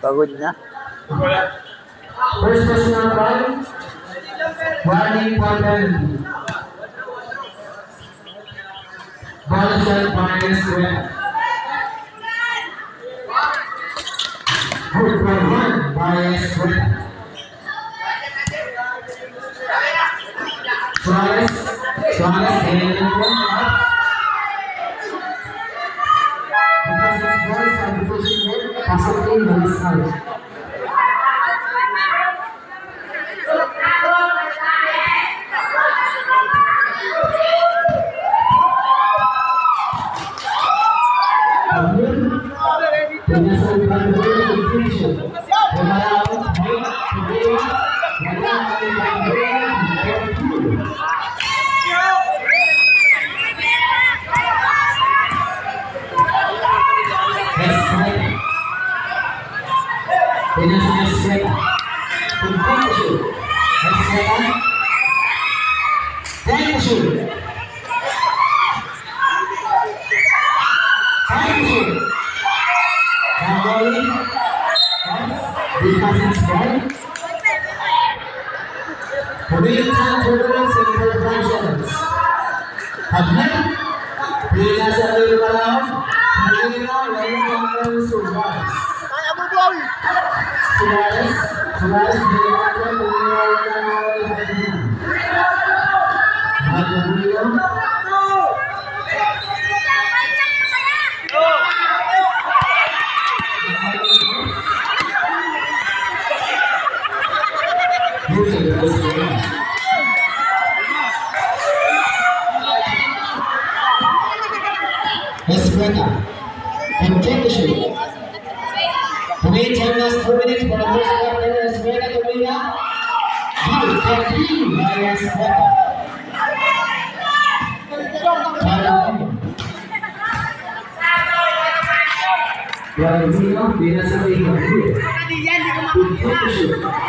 Pagod na. First personal foul, warning for penalty. Ball shot minus 12. Good for one minus 12. Suarez, handling the ball up. Because it's balls and pushing it, possibly no out. Escueta, and take the shoot. Remain 10 last 2 minutes for the first quarter. Escueta to bring up. Good, 13 by Escueta. Valentino, binasabay ng good. Good, take the shoot.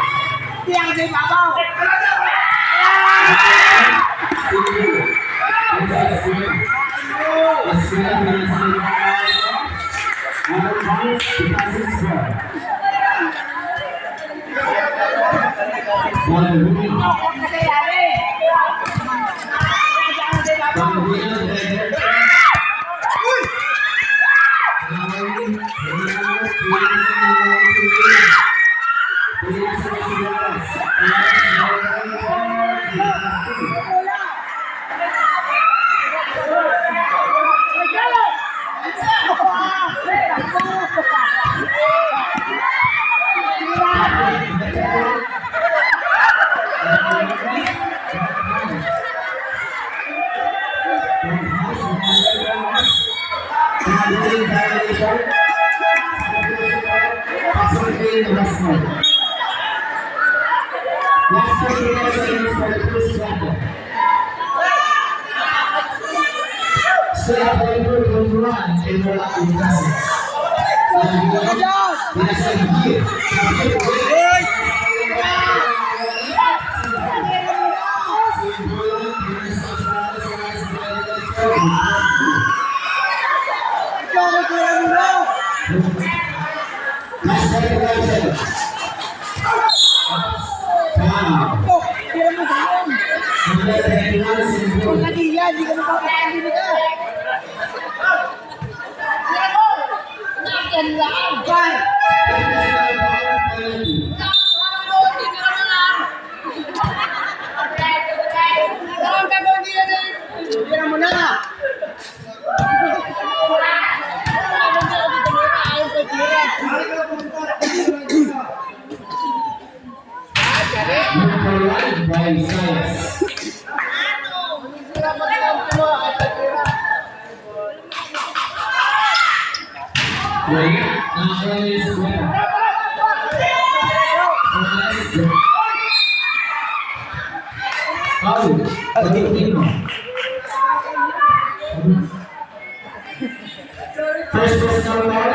First personal foul,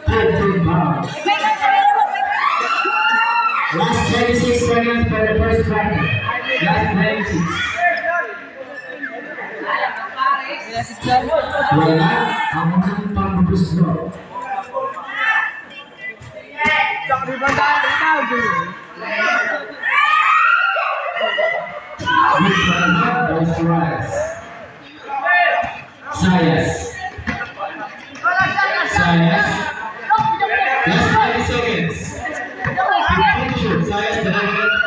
third foul. Last 26 seconds for the first first quarter. Last 26. Wala ang unang pang-buslo. With Bernard by Suarez. Sayas. Sayas. Last 30 seconds. Finish. Sayas the right.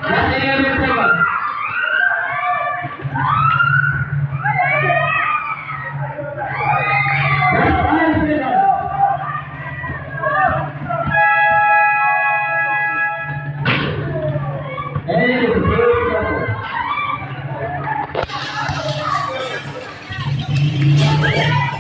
Last 11 seconds.